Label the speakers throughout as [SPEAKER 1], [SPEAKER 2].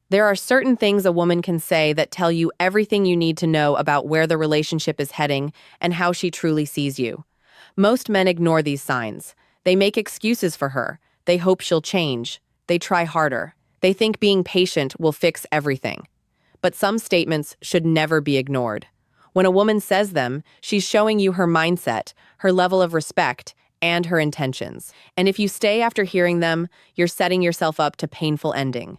[SPEAKER 1] There are certain things a woman can say that tell you everything you need to know about where the relationship is heading and how she truly sees you. Most men ignore these signs. They make excuses for her. They hope she'll change. They try harder. They think being patient will fix everything. But some statements should never be ignored. When a woman says them, she's showing you her mindset, her level of respect, and her intentions. And if you stay after hearing them, you're setting yourself up to painful ending.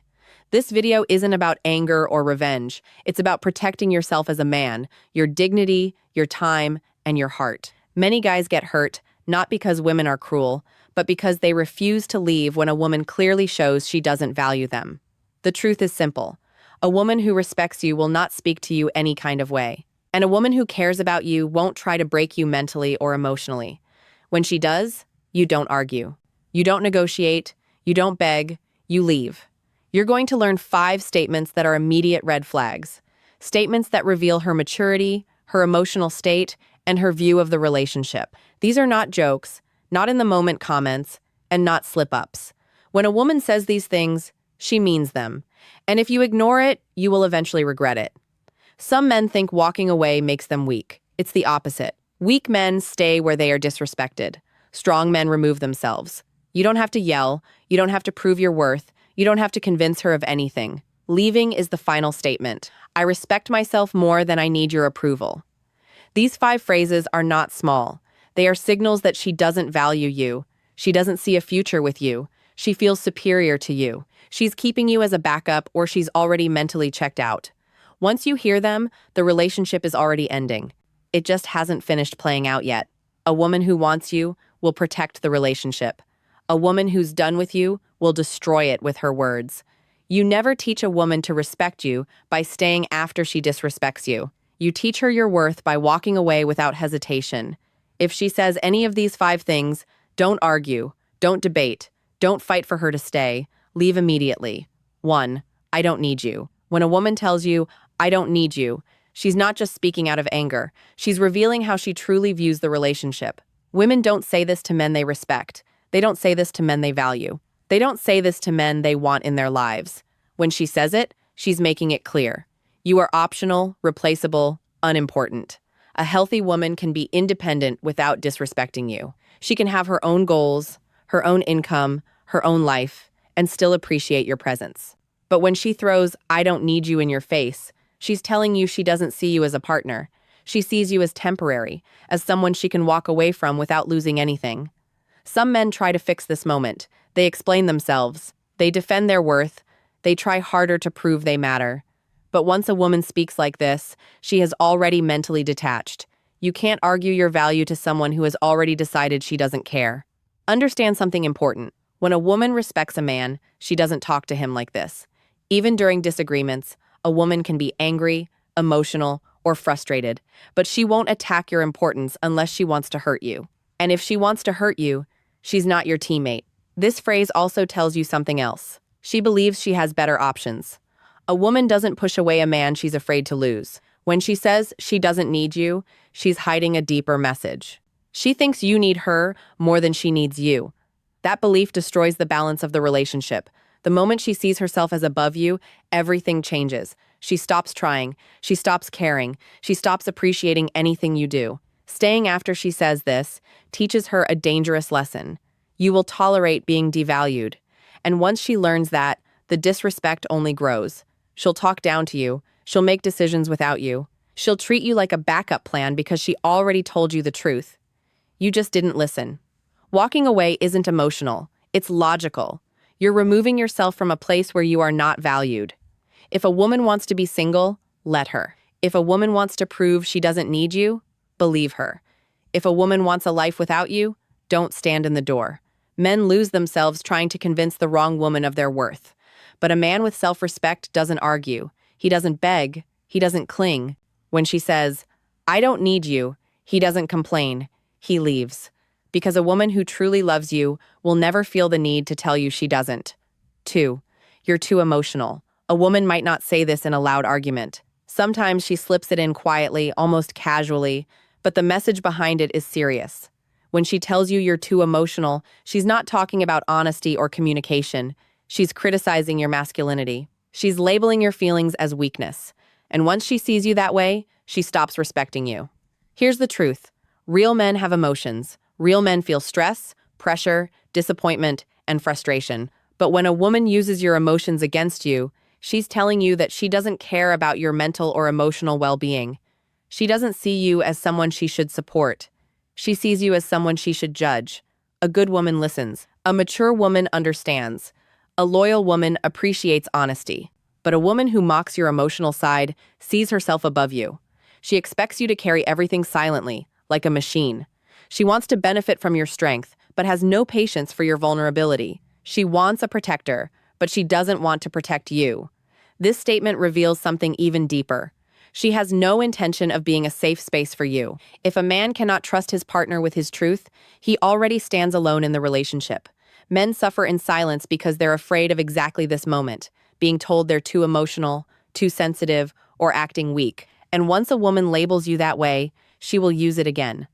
[SPEAKER 1] This video isn't about anger or revenge. It's about protecting yourself as a man, your dignity, your time, and your heart. Many guys get hurt, not because women are cruel, but because they refuse to leave when a woman clearly shows she doesn't value them. The truth is simple. A woman who respects you will not speak to you any kind of way. And a woman who cares about you won't try to break you mentally or emotionally. When she does, you don't argue. You don't negotiate. You don't beg. You leave. You're going to learn 5 statements that are immediate red flags. Statements that reveal her maturity, her emotional state, and her view of the relationship. These are not jokes, not in-the-moment comments, and not slip-ups. When a woman says these things, she means them. And if you ignore it, you will eventually regret it. Some men think walking away makes them weak. It's the opposite. Weak men stay where they are disrespected. Strong men remove themselves. You don't have to yell. You don't have to prove your worth. You don't have to convince her of anything. Leaving is the final statement. I respect myself more than I need your approval. These 5 phrases are not small. They are signals that she doesn't value you. She doesn't see a future with you. She feels superior to you. She's keeping you as a backup, or she's already mentally checked out. Once you hear them, the relationship is already ending. It just hasn't finished playing out yet. A woman who wants you will protect the relationship. A woman who's done with you will destroy it with her words. You never teach a woman to respect you by staying after she disrespects you. You teach her your worth by walking away without hesitation. If she says any of these 5 things, don't argue, don't debate, don't fight for her to stay, leave immediately. 1. I don't need you. When a woman tells you, I don't need you, she's not just speaking out of anger. She's revealing how she truly views the relationship. Women don't say this to men they respect. They don't say this to men they value. They don't say this to men they want in their lives. When she says it, she's making it clear. You are optional, replaceable, unimportant. A healthy woman can be independent without disrespecting you. She can have her own goals, her own income, her own life, and still appreciate your presence. But when she throws, I don't need you in your face, she's telling you she doesn't see you as a partner. She sees you as temporary, as someone she can walk away from without losing anything. Some men try to fix this moment. They explain themselves. They defend their worth. They try harder to prove they matter. But once a woman speaks like this, she has already mentally detached. You can't argue your value to someone who has already decided she doesn't care. Understand something important. When a woman respects a man, she doesn't talk to him like this. Even during disagreements, a woman can be angry, emotional, or frustrated, but she won't attack your importance unless she wants to hurt you. And if she wants to hurt you, she's not your teammate. This phrase also tells you something else. She believes she has better options. A woman doesn't push away a man she's afraid to lose. When she says she doesn't need you, she's hiding a deeper message. She thinks you need her more than she needs you. That belief destroys the balance of the relationship. The moment she sees herself as above you, everything changes. She stops trying. She stops caring. She stops appreciating anything you do. Staying after she says this teaches her a dangerous lesson. You will tolerate being devalued. And once she learns that, the disrespect only grows. She'll talk down to you. She'll make decisions without you. She'll treat you like a backup plan because she already told you the truth. You just didn't listen. Walking away isn't emotional. It's logical. You're removing yourself from a place where you are not valued. If a woman wants to be single, let her. If a woman wants to prove she doesn't need you, believe her. If a woman wants a life without you, don't stand in the door. Men lose themselves trying to convince the wrong woman of their worth. But a man with self-respect doesn't argue. He doesn't beg. He doesn't cling. When she says, I don't need you, he doesn't complain. He leaves. Because a woman who truly loves you will never feel the need to tell you she doesn't. 2. You're too emotional. A woman might not say this in a loud argument. Sometimes she slips it in quietly, almost casually, but the message behind it is serious. When she tells you you're too emotional, she's not talking about honesty or communication. She's criticizing your masculinity. She's labeling your feelings as weakness. And once she sees you that way, she stops respecting you. Here's the truth. Real men have emotions. Real men feel stress, pressure, disappointment, and frustration. But when a woman uses your emotions against you, she's telling you that she doesn't care about your mental or emotional well-being. She doesn't see you as someone she should support. She sees you as someone she should judge. A good woman listens. A mature woman understands. A loyal woman appreciates honesty. But a woman who mocks your emotional side sees herself above you. She expects you to carry everything silently, like a machine. She wants to benefit from your strength, but has no patience for your vulnerability. She wants a protector, but she doesn't want to protect you. This statement reveals something even deeper. She has no intention of being a safe space for you. If a man cannot trust his partner with his truth, he already stands alone in the relationship. Men suffer in silence because they're afraid of exactly this moment, being told they're too emotional, too sensitive, or acting weak. And once a woman labels you that way, she will use it again.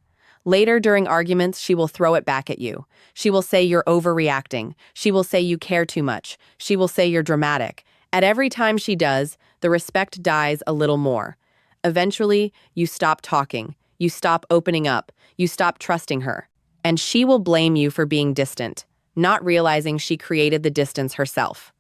[SPEAKER 1] Later, during arguments, she will throw it back at you. She will say you're overreacting. She will say you care too much. She will say you're dramatic. At every time she does, the respect dies a little more. Eventually, you stop talking. You stop opening up. You stop trusting her. And she will blame you for being distant, not realizing she created the distance herself.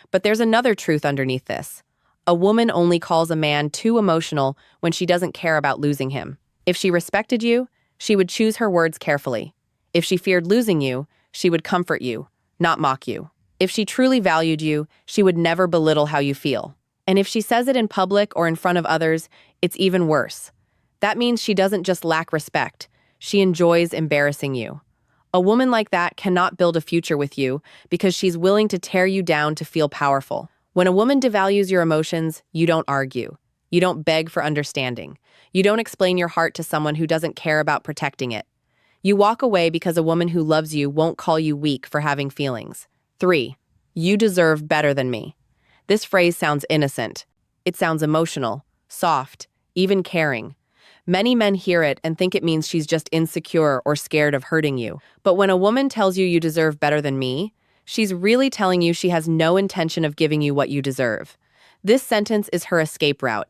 [SPEAKER 1] But there's another truth underneath this. A woman only calls a man too emotional when she doesn't care about losing him. If she respected you, she would choose her words carefully. If she feared losing you, she would comfort you, not mock you. If she truly valued you, she would never belittle how you feel. And if she says it in public or in front of others, it's even worse. That means she doesn't just lack respect, she enjoys embarrassing you. A woman like that cannot build a future with you because she's willing to tear you down to feel powerful. When a woman devalues your emotions, you don't argue. You don't beg for understanding. You don't explain your heart to someone who doesn't care about protecting it. You walk away because a woman who loves you won't call you weak for having feelings. 3. You deserve better than me. This phrase sounds innocent. It sounds emotional, soft, even caring. Many men hear it and think it means she's just insecure or scared of hurting you. But when a woman tells you deserve better than me, she's really telling you she has no intention of giving you what you deserve. This sentence is her escape route.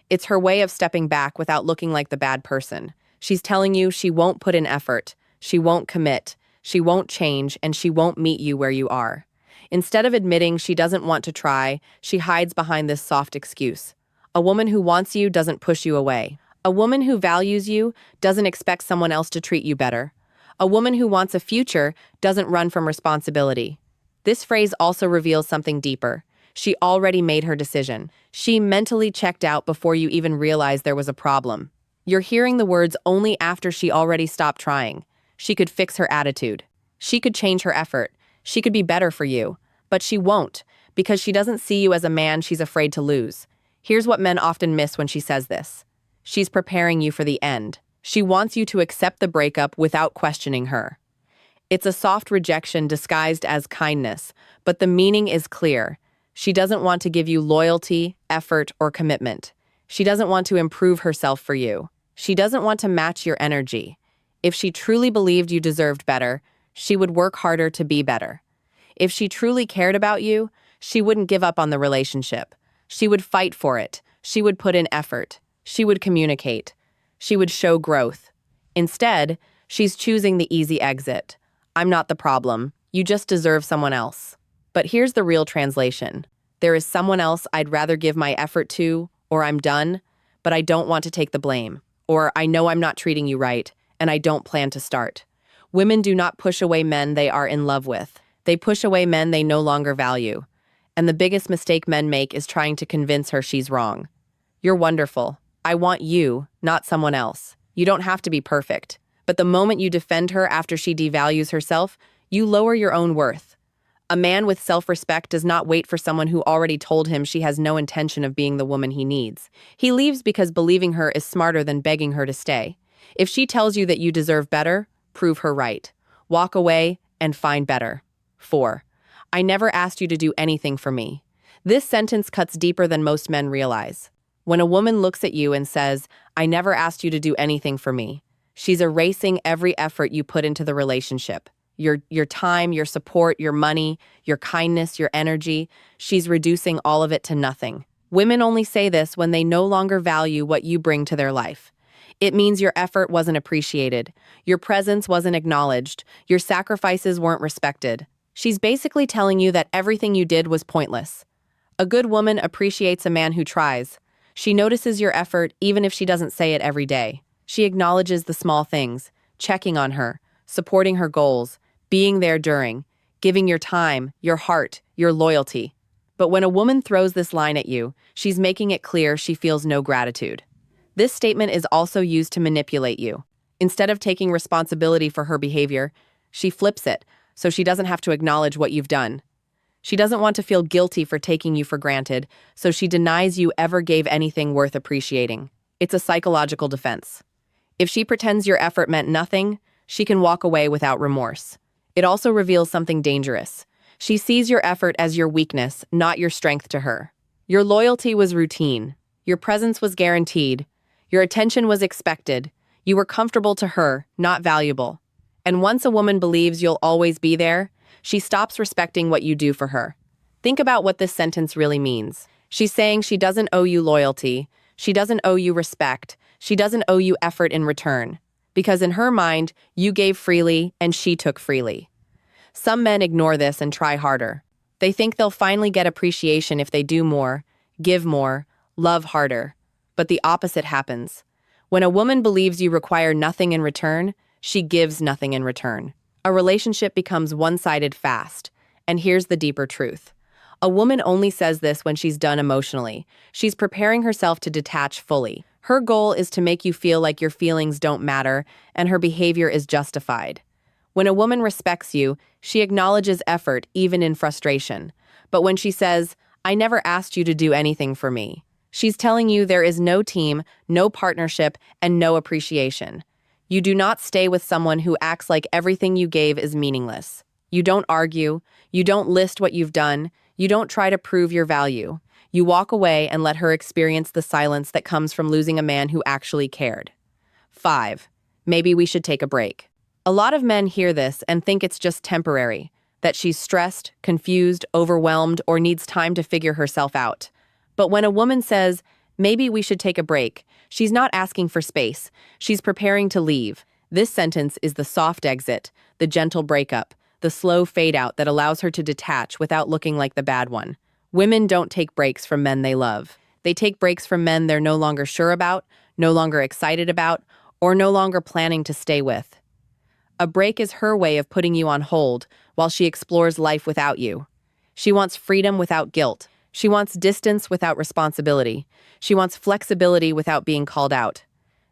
[SPEAKER 1] It's her way of stepping back without looking like the bad person. She's telling you she won't put in effort, she won't commit, she won't change, and she won't meet you where you are. Instead of admitting she doesn't want to try, she hides behind this soft excuse. A woman who wants you doesn't push you away. A woman who values you doesn't expect someone else to treat you better. A woman who wants a future doesn't run from responsibility. This phrase also reveals something deeper. She already made her decision. She mentally checked out before you even realized there was a problem. You're hearing the words only after she already stopped trying. She could fix her attitude. She could change her effort. She could be better for you. But she won't, because she doesn't see you as a man she's afraid to lose. Here's what men often miss when she says this. She's preparing you for the end. She wants you to accept the breakup without questioning her. It's a soft rejection disguised as kindness, but the meaning is clear. She doesn't want to give you loyalty, effort, or commitment. She doesn't want to improve herself for you. She doesn't want to match your energy. If she truly believed you deserved better, she would work harder to be better. If she truly cared about you, she wouldn't give up on the relationship. She would fight for it. She would put in effort. She would communicate. She would show growth. Instead, she's choosing the easy exit. I'm not the problem. You just deserve someone else. But here's the real translation. There is someone else I'd rather give my effort to, or I'm done, but I don't want to take the blame. Or I know I'm not treating you right, and I don't plan to start. Women do not push away men they are in love with. They push away men they no longer value. And the biggest mistake men make is trying to convince her she's wrong. You're wonderful. I want you, not someone else. You don't have to be perfect. But the moment you defend her after she devalues herself, you lower your own worth. A man with self-respect does not wait for someone who already told him she has no intention of being the woman he needs. He leaves because believing her is smarter than begging her to stay. If she tells you that you deserve better, prove her right. Walk away and find better. 4. I never asked you to do anything for me. This sentence cuts deeper than most men realize. When a woman looks at you and says, I never asked you to do anything for me, she's erasing every effort you put into the relationship. your time, your support, your money, your kindness, your energy. She's reducing all of it to nothing. Women only say this when they no longer value what you bring to their life. It means your effort wasn't appreciated, your presence wasn't acknowledged, your sacrifices weren't respected. She's basically telling you that everything you did was pointless. A good woman appreciates a man who tries. She notices your effort even if she doesn't say it every day. She acknowledges the small things, checking on her, supporting her goals, being there during, giving your time, your heart, your loyalty. But when a woman throws this line at you, she's making it clear she feels no gratitude. This statement is also used to manipulate you. Instead of taking responsibility for her behavior, she flips it so she doesn't have to acknowledge what you've done. She doesn't want to feel guilty for taking you for granted, so she denies you ever gave anything worth appreciating. It's a psychological defense. If she pretends your effort meant nothing, she can walk away without remorse. It also reveals something dangerous. She sees your effort as your weakness, not your strength to her. Your loyalty was routine. Your presence was guaranteed. Your attention was expected. You were comfortable to her, not valuable. And once a woman believes you'll always be there, she stops respecting what you do for her. Think about what this sentence really means. She's saying she doesn't owe you loyalty. She doesn't owe you respect. She doesn't owe you effort in return. Because in her mind, you gave freely and she took freely. Some men ignore this and try harder. They think they'll finally get appreciation if they do more, give more, love harder. But the opposite happens. When a woman believes you require nothing in return, she gives nothing in return. A relationship becomes one-sided fast. And here's the deeper truth. A woman only says this when she's done emotionally. She's preparing herself to detach fully. Her goal is to make you feel like your feelings don't matter and her behavior is justified. When a woman respects you, she acknowledges effort even in frustration. But when she says, "I never asked you to do anything for me," she's telling you there is no team, no partnership, and no appreciation. You do not stay with someone who acts like everything you gave is meaningless. You don't argue. You don't list what you've done. You don't try to prove your value. You walk away and let her experience the silence that comes from losing a man who actually cared. 5. Maybe we should take a break. A lot of men hear this and think it's just temporary, that she's stressed, confused, overwhelmed, or needs time to figure herself out. But when a woman says, "Maybe we should take a break," she's not asking for space. She's preparing to leave. This sentence is the soft exit, the gentle breakup, the slow fade out that allows her to detach without looking like the bad one. Women don't take breaks from men they love. They take breaks from men they're no longer sure about, no longer excited about, or no longer planning to stay with. A break is her way of putting you on hold while she explores life without you. She wants freedom without guilt. She wants distance without responsibility. She wants flexibility without being called out.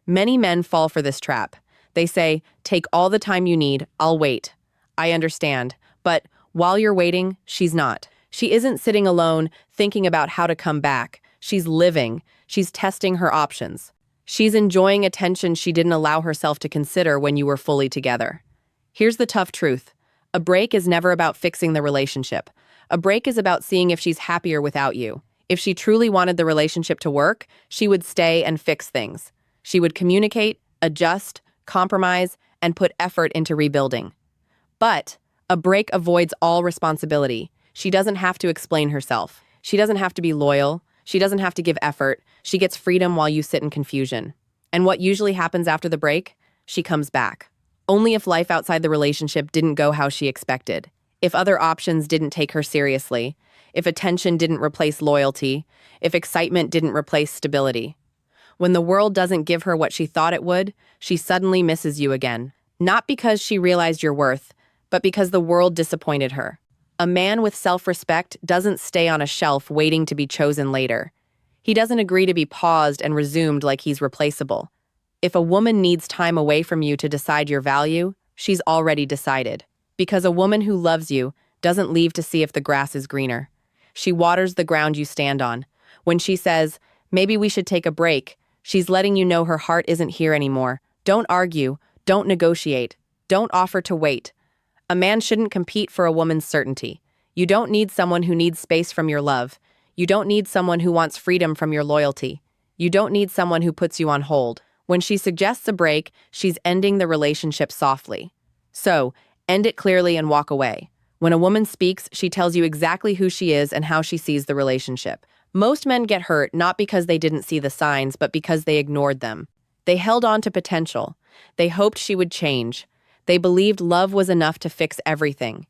[SPEAKER 1] Many men fall for this trap. They say, "Take all the time you need, I'll wait." I understand, but while you're waiting, she's not. She isn't sitting alone thinking about how to come back. She's living. She's testing her options. She's enjoying attention she didn't allow herself to consider when you were fully together. Here's the tough truth. A break is never about fixing the relationship. A break is about seeing if she's happier without you. If she truly wanted the relationship to work, she would stay and fix things. She would communicate, adjust, compromise, and put effort into rebuilding. But a break avoids all responsibility. She doesn't have to explain herself. She doesn't have to be loyal. She doesn't have to give effort. She gets freedom while you sit in confusion. And what usually happens after the break? She comes back. Only if life outside the relationship didn't go how she expected. If other options didn't take her seriously. If attention didn't replace loyalty. If excitement didn't replace stability. When the world doesn't give her what she thought it would, she suddenly misses you again. Not because she realized your worth, but because the world disappointed her. A man with self-respect doesn't stay on a shelf waiting to be chosen later. He doesn't agree to be paused and resumed like he's replaceable. If a woman needs time away from you to decide your value, she's already decided. Because a woman who loves you doesn't leave to see if the grass is greener. She waters the ground you stand on. When she says, "Maybe we should take a break," she's letting you know her heart isn't here anymore. Don't argue. Don't negotiate. Don't offer to wait. A man shouldn't compete for a woman's certainty. You don't need someone who needs space from your love. You don't need someone who wants freedom from your loyalty. You don't need someone who puts you on hold. When she suggests a break, she's ending the relationship softly. So, End it clearly and walk away. When a woman speaks, she tells you exactly who she is and how she sees the relationship. Most men get hurt not because they didn't see the signs, but because they ignored them. They held on to potential. They hoped she would change. They believed love was enough to fix everything.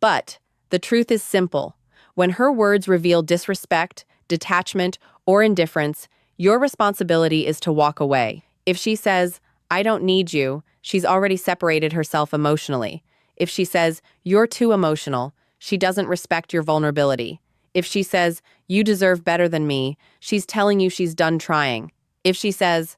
[SPEAKER 1] But the truth is simple. When her words reveal disrespect, detachment, or indifference, your responsibility is to walk away. If she says, "I don't need you," she's already separated herself emotionally. If she says, "You're too emotional," she doesn't respect your vulnerability. If she says, "You deserve better than me," she's telling you she's done trying. If she says,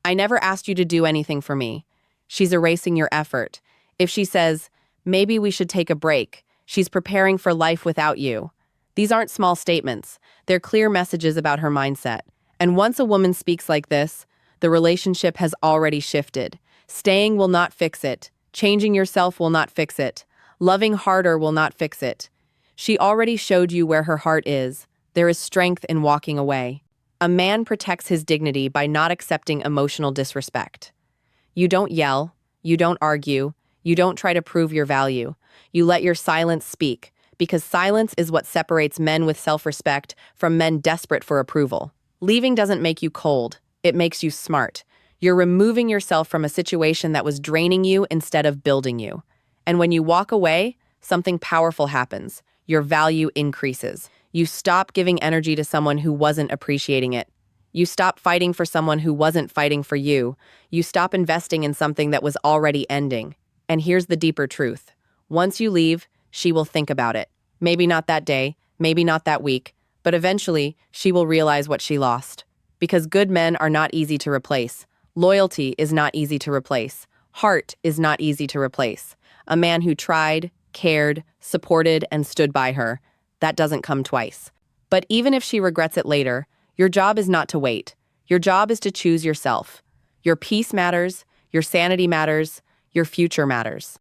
[SPEAKER 1] "I never asked you to do anything for me," she's erasing your effort. If she says, "Maybe we should take a break," she's preparing for life without you. These aren't small statements. They're clear messages about her mindset. And once a woman speaks like this, the relationship has already shifted. Staying will not fix it. Changing yourself will not fix it. Loving harder will not fix it. She already showed you where her heart is. There is strength in walking away. A man protects his dignity by not accepting emotional disrespect. You don't yell. You don't argue. You don't try to prove your value. You let your silence speak, because silence is what separates men with self-respect from men desperate for approval. Leaving doesn't make you cold. It makes you smart. You're removing yourself from a situation that was draining you instead of building you. And when you walk away, something powerful happens. Your value increases. You stop giving energy to someone who wasn't appreciating it. You stop fighting for someone who wasn't fighting for you. You stop investing in something that was already ending. And here's the deeper truth. Once you leave, she will think about it. Maybe not that day, maybe not that week, but eventually she will realize what she lost. Because good men are not easy to replace. Loyalty is not easy to replace. Heart is not easy to replace. A man who tried, cared, supported, and stood by her, that doesn't come twice. But even if she regrets it later, your job is not to wait. Your job is to choose yourself. Your peace matters, your sanity matters, your future matters.